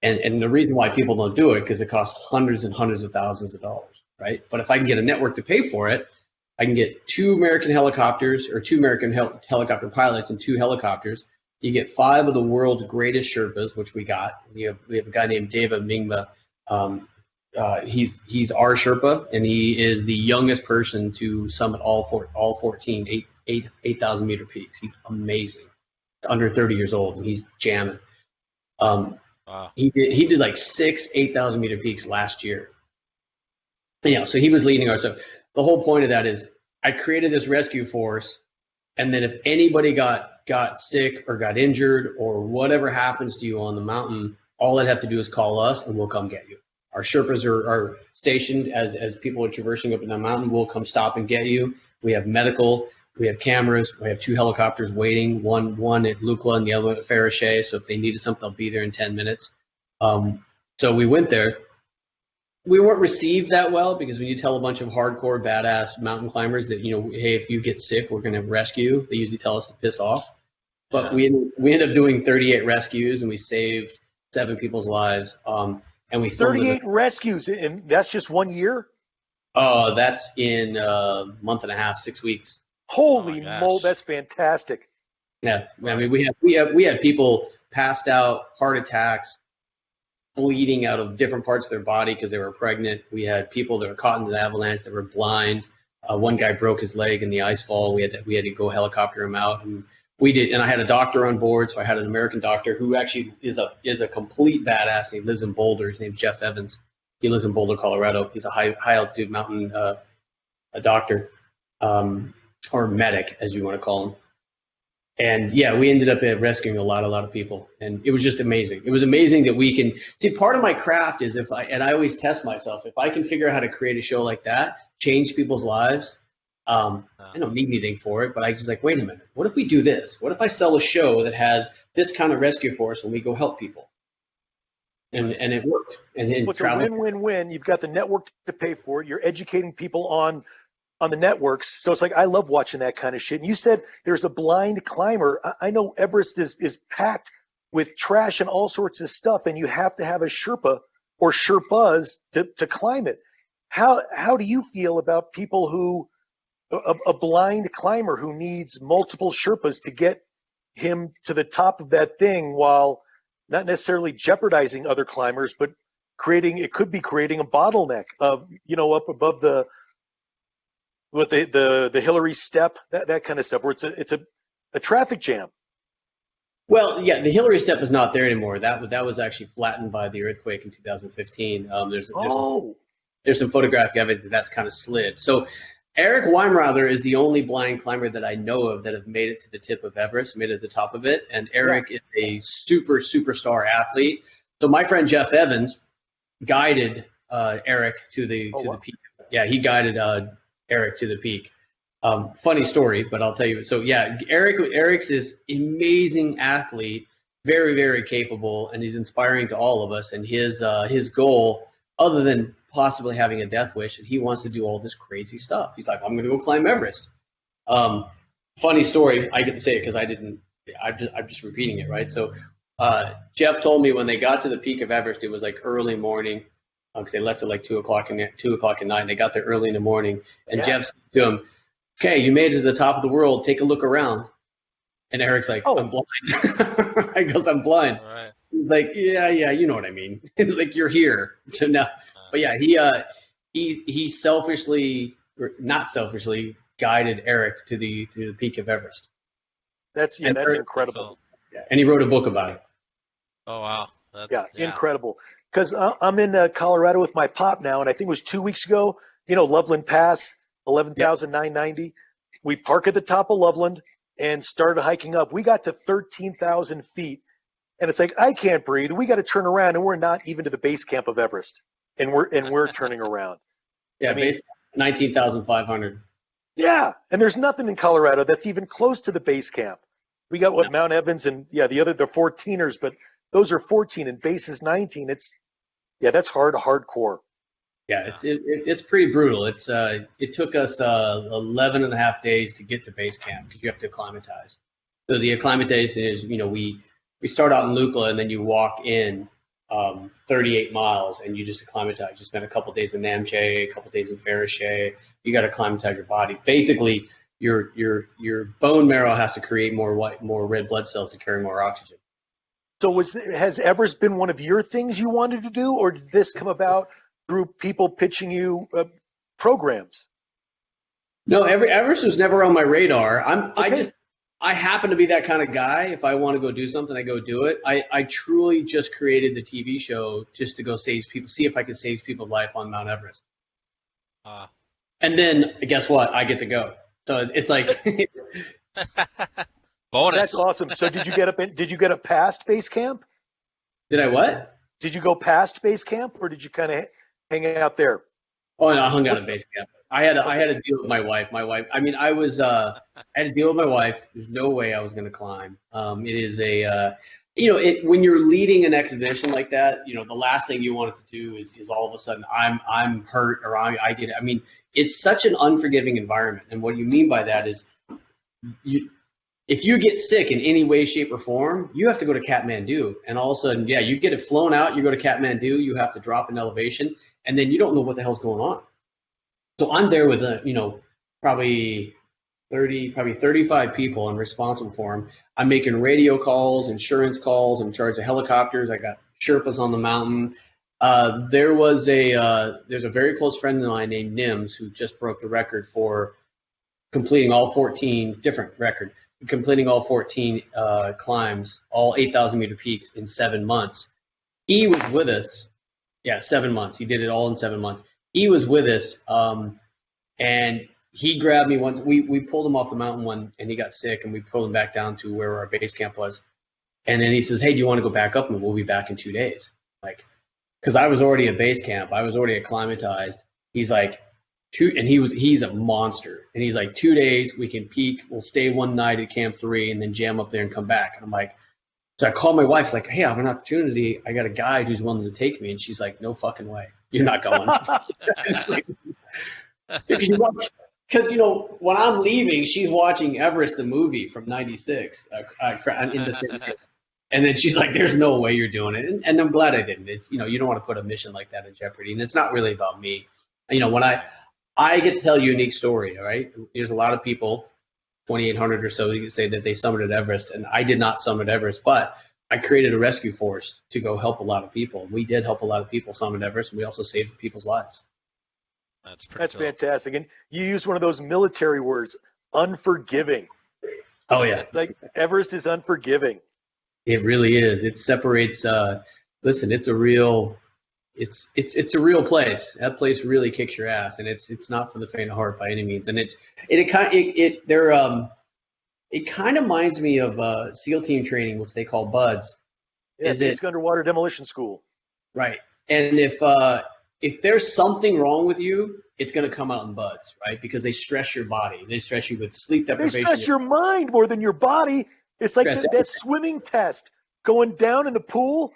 And the reason why people don't do it, because it costs hundreds and hundreds of thousands of dollars, right? But if I can get a network to pay for it, I can get 2 American helicopters or 2 American helicopter pilots and 2 helicopters. You get 5 of the world's greatest Sherpas, which we got. We have a guy named Deva Mingba. He's our Sherpa, and he is the youngest person to summit all 14 8,000 meter peaks. He's amazing. He's under 30 years old, and he's jamming. Wow. He did like 6 8,000 meter peaks last year. So he was leading our stuff. The whole point of that is I created this rescue force, and then if anybody got sick or got injured or whatever happens to you on the mountain, all they'd have to do is call us, and we'll come get you. Our Sherpas are stationed as people are traversing up in the mountain. We'll come stop and get you. We have medical. We have cameras. We have 2 helicopters waiting, one at Lukla and the other one at Farache. So if they needed something, they'll be there in 10 minutes. So we went there. We weren't received that well, because when you tell a bunch of hardcore, badass mountain climbers that, hey, if you get sick, we're going to rescue you, they usually tell us to piss off. But we ended up doing 38 rescues, and we saved 7 people's lives. And we 38 rescues, and that's just 1 year? That's in a month and a half, 6 weeks. Holy moly, that's fantastic. Yeah, I mean, we had people passed out, heart attacks, bleeding out of different parts of their body because they were pregnant. We had people that were caught in the avalanche that were blind. One guy broke his leg in the ice fall. We had to go helicopter him out, and we did. And I had a doctor on board, so I had an American doctor who actually is a complete badass. He lives in Boulder. His name's Jeff Evans. He lives in Boulder, Colorado. He's a high altitude mountain a doctor. Or medic, as you want to call him. And yeah, we ended up rescuing a lot of people, and it was just amazing. It was amazing that we can see. Part of my craft is I always test myself, if I can figure out how to create a show like that, change people's lives. I don't need anything for it, but I just like, wait a minute, what if we do this? What if I sell a show that has this kind of rescue force and we go help people? And it worked. And it's a win-win-win. You've got the network to pay for it. You're educating people on the networks. So it's like, I love watching that kind of shit. And you said there's a blind climber. I know Everest is packed with trash and all sorts of stuff, and you have to have a Sherpa or Sherpas to climb it. How do you feel about people who, a blind climber who needs multiple Sherpas to get him to the top of that thing, while not necessarily jeopardizing other climbers, but could be creating a bottleneck of, up above the Hillary step, that kind of stuff, where it's a traffic jam. Well, yeah, the Hillary step is not there anymore. That was actually flattened by the earthquake in 2015. There's some photographic evidence that's kind of slid. So Eric Weimrather is the only blind climber that I know of that have made it to the tip of Everest, made it to the top of it. And Eric is a superstar athlete. So my friend Jeff Evans guided Eric to the peak. Yeah, he guided Eric to the peak. Funny story, but I'll tell you. So yeah, Eric's is amazing athlete, very, very capable, and he's inspiring to all of us. And his goal, other than possibly having a death wish, that he wants to do all this crazy stuff. He's like, I'm going to go climb Everest. Funny story. I get to say it because I didn't. I'm just repeating it, right? So Jeff told me when they got to the peak of Everest, it was like early morning, because they left at like 2 o'clock at night. And they got there early in the morning, and Yeah. Jeff said to him, "Okay, you made it to the top of the world. Take a look around." And Eric's like, Oh. "I'm blind." I goes, "I'm blind." All right. He's like, "Yeah, you know what I mean." He's like, "You're here." So now, but yeah, he selfishly, or not selfishly, guided Eric to the peak of Everest. That's incredible. Yeah, and he wrote a book about it. Oh wow. Yeah, That's incredible. Because I'm in Colorado with my pop now, and I think it was 2 weeks ago. Loveland Pass, 11,990. We park at the top of Loveland and started hiking up. We got to 13,000 feet, and it's like I can't breathe. We got to turn around, and we're not even to the base camp of Everest, and we're turning around. Yeah, I mean, 19,500. yeah, and there's nothing in Colorado that's even close to the base camp. We got No. Mount Evans and the 14ers, but those are 14 and base is 19. That's hardcore. Yeah, it's pretty brutal. It took us 11 and a half days to get to base camp because you have to acclimatize. So the acclimatization is, we start out in Lukla and then you walk in 38 miles and you just acclimatize. You spend a couple days in Namche, a couple days in Fariche. You got to acclimatize your body. Basically, your bone marrow has to create more red blood cells to carry more oxygen. So has Everest been one of your things you wanted to do, or did this come about through people pitching you programs? No, Everest was never on my radar. Okay. I happen to be that kind of guy. If I want to go do something, I go do it. I truly just created the TV show just to go see if I could save people's life on Mount Everest. And then guess what? I get to go. So it's like bonus. That's awesome. So did you get up past base camp? Did I what? Did you go past base camp, or did you kind of hang out there? Oh, no, I hung out at base camp. I had to deal with my wife. I mean, I had to deal with my wife. There's no way I was going to climb. It is when you're leading an exhibition like that, the last thing you want it to do is all of a sudden I'm hurt or I get it. I mean, it's such an unforgiving environment. And what you mean by that is if you get sick in any way, shape, or form, you have to go to Kathmandu. And all of a sudden, you get it flown out, you go to Kathmandu, you have to drop in elevation, and then you don't know what the hell's going on. So I'm there with, probably 35 people. I'm responsible for them. I'm making radio calls, insurance calls. I'm in charge of helicopters. I got Sherpas on the mountain. There's a very close friend of mine named Nims who just broke the record for completing all 14 climbs, all 8,000 meter peaks in 7 months. He was with us. Yeah, 7 months. He did it all in 7 months. He was with us, and he grabbed me once. We pulled him off the mountain and he got sick, and we pulled him back down to where our base camp was. And then he says, "Hey, do you want to go back up? And we'll be back in 2 days." Because I was already at base camp. I was already acclimatized. He's like, he's a monster. And he's like, 2 days, we can peak. We'll stay one night at Camp 3 and then jam up there and come back. And I'm like, so I called my wife, like, "Hey, I have an opportunity. I got a guide who's willing to take me." And she's like, "No fucking way. You're not going." Because, when I'm leaving, she's watching Everest, the movie from '96. And then she's like, "There's no way you're doing it." And I'm glad I didn't. It's, you don't want to put a mission like that in jeopardy. And it's not really about me. When I get to tell a unique story, all right? There's a lot of people, 2,800 or so, you can say that they summited Everest. And I did not summit Everest, but I created a rescue force to go help a lot of people. We did help a lot of people summit Everest, and we also saved people's lives. That's cool. Fantastic. And you use one of those military words, unforgiving. Oh, yeah. Like Everest is unforgiving. It really is. It separates. Listen, it's a real place. That place really kicks your ass, and it's not for the faint of heart by any means. And it kind of reminds me of SEAL team training, which they call BUDS. Yeah, it's underwater demolition school. Right. And if there's something wrong with you, it's going to come out in BUDS, right? Because they stress your body. They stress you with sleep deprivation. They stress your mind more than your body. It's like that swimming test, going down in the pool,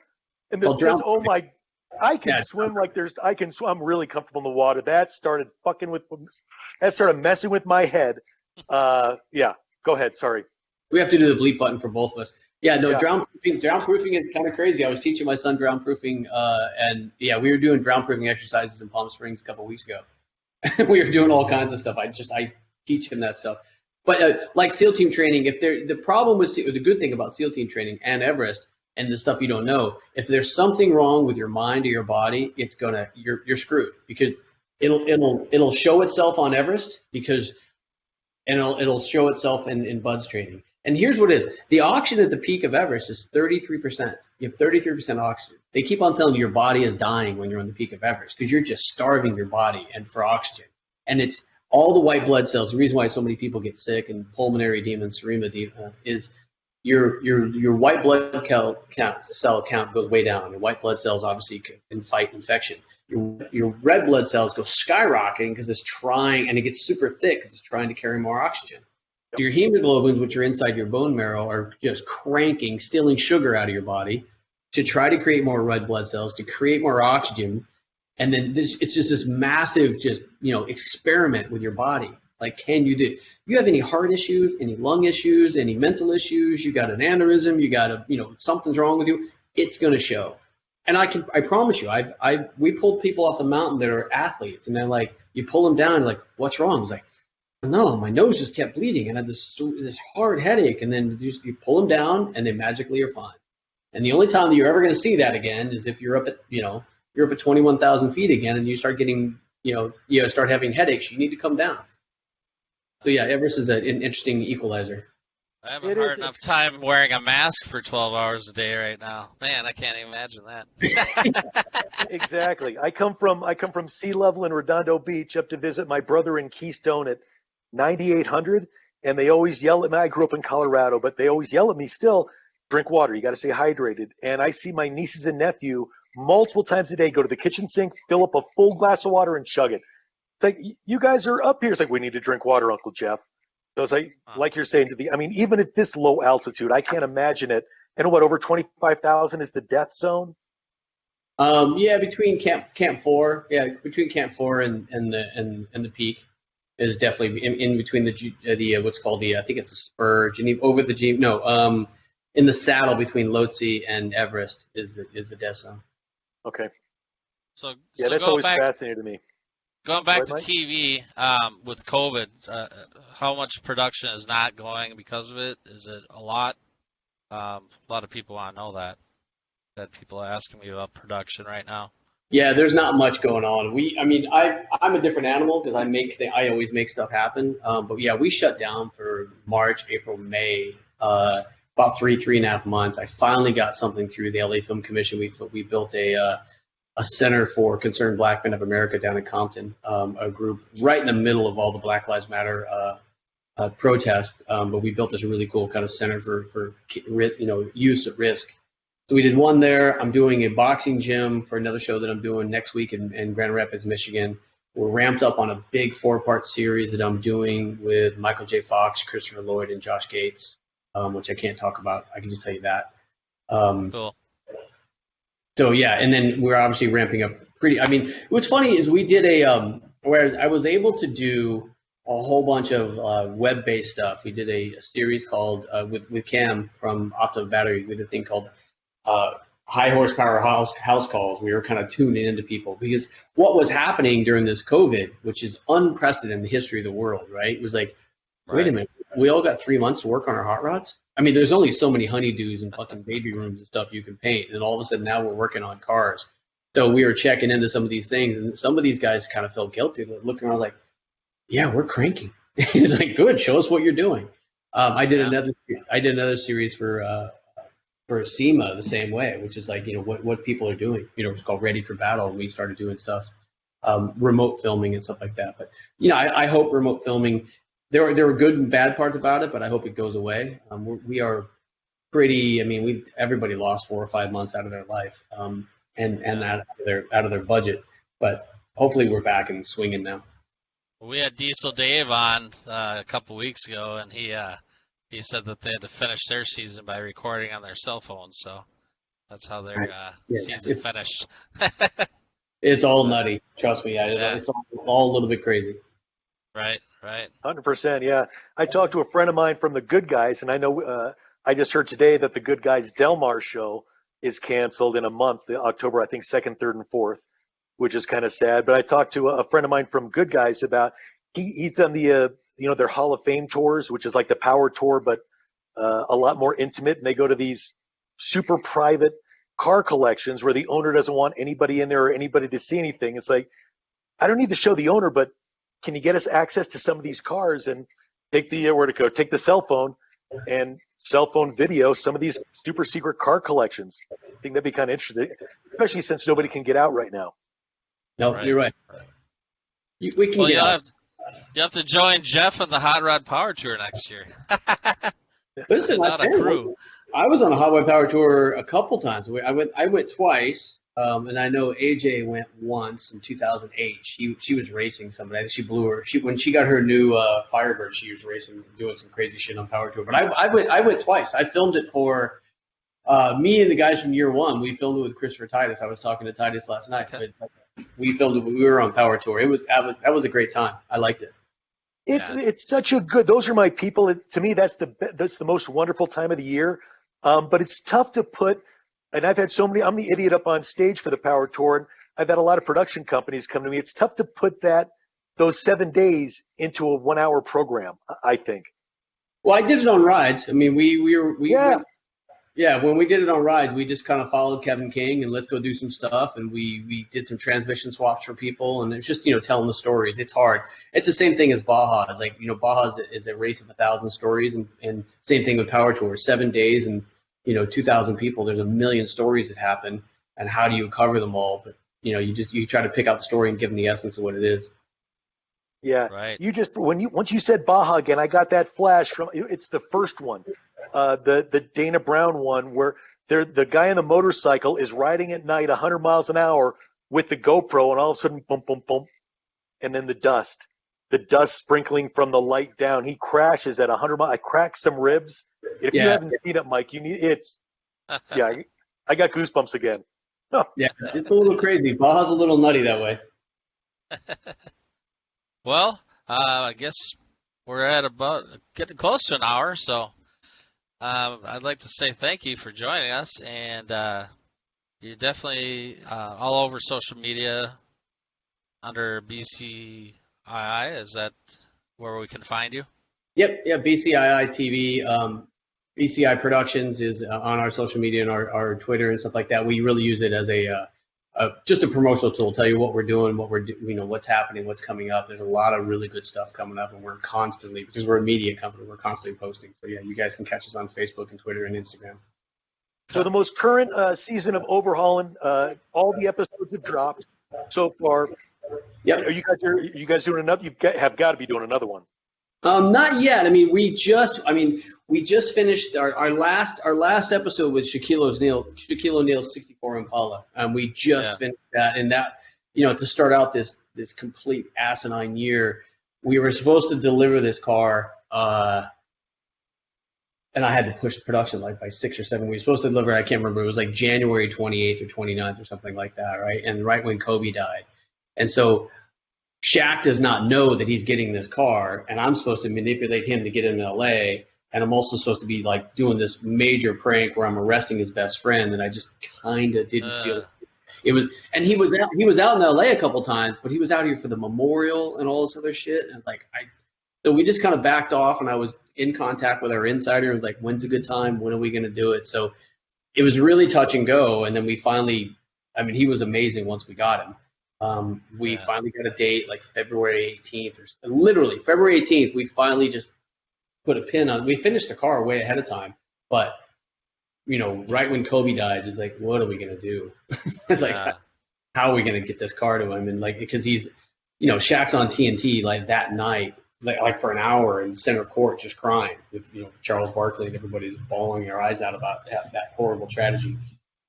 and I can swim like I'm really comfortable in the water. That started messing with my head. Yeah, go ahead. Sorry. We have to do the bleep button for both of us. Yeah, no, Yeah. drown proofing is kind of crazy. I was teaching my son drown proofing, and yeah, we were doing drown proofing exercises in Palm Springs a couple of weeks ago. We were doing all kinds of stuff. I teach him that stuff. But like SEAL team training, if the problem with the good thing about SEAL team training and Everest and the stuff you don't know, if there's something wrong with your mind or your body, you're screwed, because it'll show itself on Everest, and it'll show itself in Bud's training. And here's what it is. The oxygen at the peak of Everest is 33%. You have 33% oxygen. They keep on telling you your body is dying when you're on the peak of Everest, because you're just starving your body and for oxygen. And it's all the white blood cells. The reason why so many people get sick and pulmonary edema and serema edema is your white blood cell count goes way down. Your white blood cells obviously can fight infection. Your red blood cells go skyrocketing because it's trying, and it gets super thick because it's trying to carry more oxygen. So your hemoglobins, which are inside your bone marrow, are just cranking, stealing sugar out of your body to try to create more red blood cells, to create more oxygen. And then it's just this massive, experiment with your body. Like, can you have any heart issues, any lung issues, any mental issues? You got an aneurysm, you got something's wrong with you. It's going to show. And I promise you, we pulled people off the mountain that are athletes, and they're like, you pull them down, and like, what's wrong? It's like, no, my nose just kept bleeding, and I had this hard headache. And then you pull them down, and they magically are fine. And the only time that you're ever going to see that again is if you're up at 21,000 feet again, and you start getting, start having headaches. You need to come down. So yeah, Everest is an interesting equalizer. I have a hard enough time wearing a mask for 12 hours a day right now. Man, I can't even imagine that. Exactly. I come from sea level in Redondo Beach up to visit my brother in Keystone at 9,800, and they always yell at me. I grew up in Colorado, but they always yell at me still, drink water. You got to stay hydrated. And I see my nieces and nephew multiple times a day go to the kitchen sink, fill up a full glass of water, and chug it. It's like, you guys are up here. It's like, we need to drink water, Uncle Jeff. So it's like you're saying, even at this low altitude, I can't imagine it. And over 25,000 is the death zone? Yeah, between Camp 4, between Camp 4 and the peak is definitely in between the what's called I think it's a spurge, and over the in the saddle between Lhotse and Everest is the death zone. Okay. So that's always fascinating to me. Going back to TV, with COVID, how much production is not going because of it? Is it a lot? A lot of people want to know that. That people are asking me about production right now. Yeah, there's not much going on. I'm a different animal because I always make stuff happen. But yeah, we shut down for March, April, May, about 3.5 months. I finally got something through the LA Film Commission. We built a Center for Concerned Black Men of America down in Compton, a group right in the middle of all the Black Lives Matter protests. But we built this really cool kind of center for youth at risk. So we did one there. I'm doing a boxing gym for another show that I'm doing next week in Grand Rapids, Michigan. We're ramped up on a big 4-part series that I'm doing with Michael J. Fox, Christopher Lloyd, and Josh Gates, which I can't talk about. I can just tell you that. Cool. So yeah, and then we're obviously ramping up what's funny is we did whereas I was able to do a whole bunch of web-based stuff. We did a series called, with Cam from Optima Battery, we did a thing called high horsepower house calls. We were kind of tuning into people because what was happening during this COVID, which is unprecedented in the history of the world, right? It was like, wait a minute, we all got 3 months to work on our hot rods? I mean, there's only so many honeydews and fucking baby rooms and stuff you can paint. And all of a sudden now we're working on cars. So we were checking into some of these things, and some of these guys kind of felt guilty. They're looking around like, yeah, we're cranking. It's like, good, show us what you're doing. I did another series for SEMA the same way, which is like, what people are doing. It's called Ready for Battle. And we started doing stuff, remote filming and stuff like that. But I hope remote filming. There are good and bad parts about it, but I hope it goes away. We are pretty. Everybody lost 4 or 5 months out of their life, and out of their budget. But hopefully we're back and swinging now. We had Diesel Dave on a couple weeks ago, and he said that they had to finish their season by recording on their cell phones. So that's how their season finished. It's all nutty. Trust me. It's all a little bit crazy. Right. 100%, yeah. I talked to a friend of mine from the Good Guys, and I know I just heard today that the Good Guys Del Mar show is canceled in a month, October, I think 2nd, 3rd, and 4th, which is kind of sad. But I talked to a friend of mine from Good Guys about he's done the their Hall of Fame tours, which is like the Power Tour, but a lot more intimate. And they go to these super private car collections where the owner doesn't want anybody in there or anybody to see anything. It's like, I don't need to show the owner, but can you get us access to some of these cars and take the take the cell phone and cell phone video some of these super secret car collections? I think that'd be kind of interesting, especially since nobody can get out right now. No, Right. you're right. We can get out. You have to join Jeff on the Hot Rod Power Tour next year. Listen, Not a crew. I was on a Hot Rod Power Tour a couple times. I went twice, and I know AJ went once in 2008. She was racing somebody. I think she blew her. When she got her new Firebird, she was racing, doing some crazy shit on Power Tour. But I went twice. I filmed it for me and the guys from year one. We filmed it with Christopher Titus. I was talking to Titus last night. Okay. But we filmed it. We were on Power Tour. That was a great time. I liked it. It's such a good. Those are my people. To me, that's the most wonderful time of the year. But it's tough to put. And I've had so many. I'm the idiot up on stage for the Power Tour, and I've had a lot of production companies come to me. It's tough to put those 7 days into a 1 hour program, I think. Well, I did it on rides. I mean, when we did it on rides, we just kind of followed Kevin King and let's go do some stuff. And we did some transmission swaps for people. And it's just, telling the stories. It's hard. It's the same thing as Baja. It's like, Baja is a race of 1,000 stories, and same thing with Power Tour. 7 days and, 2,000 people. There's a million stories that happen. And how do you cover them all? But, you try to pick out the story and give them the essence of what it is. Yeah. Right. Once you said Baja again, I got that flash from, it's the first one, the Dana Brown one, where the guy on the motorcycle is riding at night 100 miles an hour with the GoPro, and all of a sudden, boom, boom, boom, and then the dust sprinkling from the light down. He crashes at 100 miles. I cracked some ribs. If you haven't seen it, Mike, I got goosebumps again. Yeah, it's a little crazy. Baja's a little nutty that way. Well, I guess we're at about getting close to an hour, so I'd like to say thank you for joining us, and you're definitely all over social media under BCII. Is that where we can find you? Yep, BCII TV. BCI Productions is on our social media and our Twitter and stuff like that. We really use it as just a promotional tool, tell you what we're doing, what's happening, what's coming up. There's a lot of really good stuff coming up, and we're constantly, because we're a media company, we're constantly posting. So yeah, you guys can catch us on Facebook and Twitter and Instagram. So the most current season of Overhaulin, all the episodes have dropped so far. Yep. Are you guys doing another? Have got to be doing another one. Not yet. I mean, we just finished our last episode with Shaquille O'Neal's 64 Impala. We just finished that, and that, to start out this complete asinine year, we were supposed to deliver this car, and I had to push the production like by 6 or 7 weeks. We were supposed to deliver, I can't remember, it was like January 28th or 29th or something like that, right? And right when Kobe died. And so Shaq does not know that he's getting this car, and I'm supposed to manipulate him to get him in LA, and I'm also supposed to be like doing this major prank where I'm arresting his best friend, and I just kind of didn't feel it was. And he was out in LA a couple times, but he was out here for the memorial and all this other shit, and like so we just kind of backed off, and I was in contact with our insider, like, when's a good time? When are we going to do it? So it was really touch and go, and then we finally, he was amazing once we got him. We finally got a date like February 18th, or literally February 18th. We finally just put a pin on. We finished the car way ahead of time, but right when Kobe died, it's like, what are we gonna do? It's like, how are we gonna get this car to him? And like, because he's, Shaq's on TNT like that night, like for an hour in center court, just crying with Charles Barkley, and everybody's bawling their eyes out about that horrible tragedy.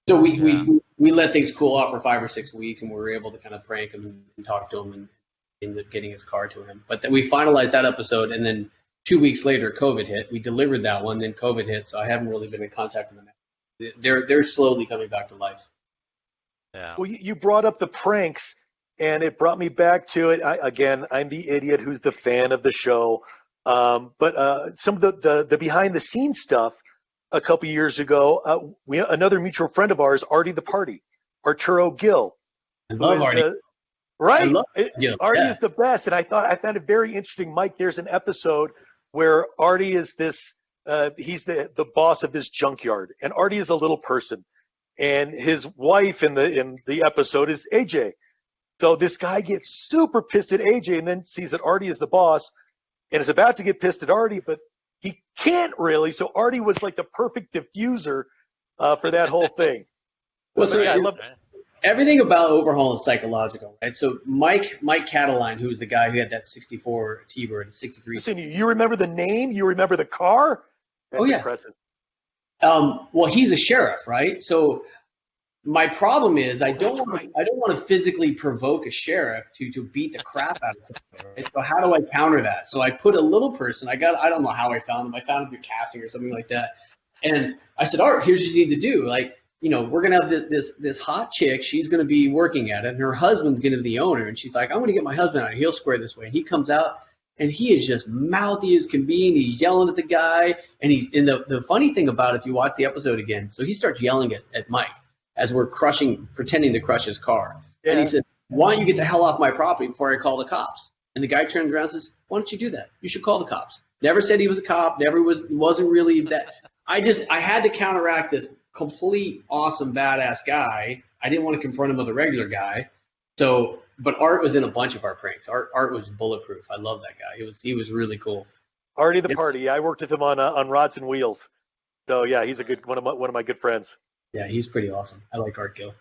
So we let things cool off for 5 or 6 weeks, and we were able to kind of prank him and talk to him and ended up getting his car to him. But then we finalized that episode, and then 2 weeks later, COVID hit. We delivered that one, then COVID hit, so I haven't really been in contact with them. They're slowly coming back to life. Yeah. Well, you brought up the pranks, and it brought me back to it. Again, I'm the idiot who's the fan of the show. But some of the behind-the-scenes stuff, a couple years ago. Another mutual friend of ours, Artie the Party, Arturo Gill. I love Artie. Right? I love Gill. Artie Yeah. is the best. And I found it very interesting, Mike. There's an episode where Artie is this, he's the boss of this junkyard. And Artie is a little person. And his wife in the episode is AJ. So this guy gets super pissed at AJ and then sees that Artie is the boss and is about to get pissed at Artie, but he can't really. So Artie was like the perfect diffuser for that whole thing. Well, so yeah, I love everything about Overhaul is psychological, right? So Mike Cataline, who's the guy who had that 64 T-Bird, 63. Listen, you remember the name? You remember the car? That's impressive. Well, he's a sheriff, right? So my problem is I don't want to physically provoke a sheriff to beat the crap out of someone. Right? So how do I counter that? So I put a little person. I don't know how I found him. I found him through casting or something like that. And I said, Art, here's what you need to do. Like, we're gonna have this hot chick. She's gonna be working at it, and her husband's gonna be the owner. And she's like, I'm gonna get my husband out. He'll square this way. And he comes out, and he is just mouthy as can be. And he's yelling at the guy. And the funny thing about it, if you watch the episode again, so he starts yelling at Mike as we're pretending to crush his car. Yeah. And he said, why don't you get the hell off my property before I call the cops? And the guy turns around and says, why don't you do that? You should call the cops. Never said he was a cop. Wasn't really that. I had to counteract this complete awesome badass guy. I didn't want to confront him with a regular guy. But Art was in a bunch of our pranks. Art was bulletproof. I love that guy. He was really cool. Artie the Party. I worked with him on Rods and Wheels. So yeah, he's a good one of my good friends. Yeah, he's pretty awesome. I like Art Gill.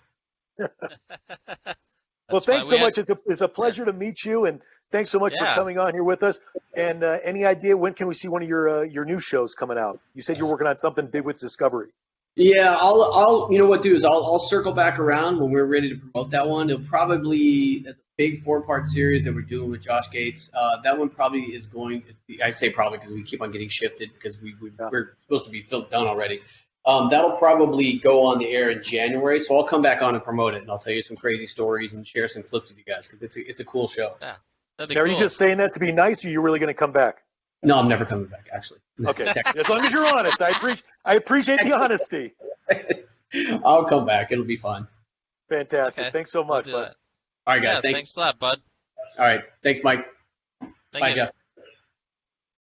Well, thanks so much. It's a pleasure to meet you, and thanks so much for coming on here with us. And any idea when can we see one of your new shows coming out? You said you're working on something big with Discovery. Yeah, I'll what do is I'll circle back around when we're ready to promote that one. It'll probably that's a big 4-part series that we're doing with Josh Gates. That one probably is going. I say probably because we keep on getting shifted because we're supposed to be done already. That'll probably go on the air in January, so I'll come back on and promote it, and I'll tell you some crazy stories and share some clips with you guys because it's a cool show. Yeah, are you just saying that to be nice, or are you really going to come back? No, I'm never coming back, actually. Okay, as long as you're honest. I appreciate the honesty. I'll come back. It'll be fun. Fantastic. Okay. Thanks so much, bud. All right, guys. Thanks a lot, bud. All right. Thanks, Mike. Bye, Jeff.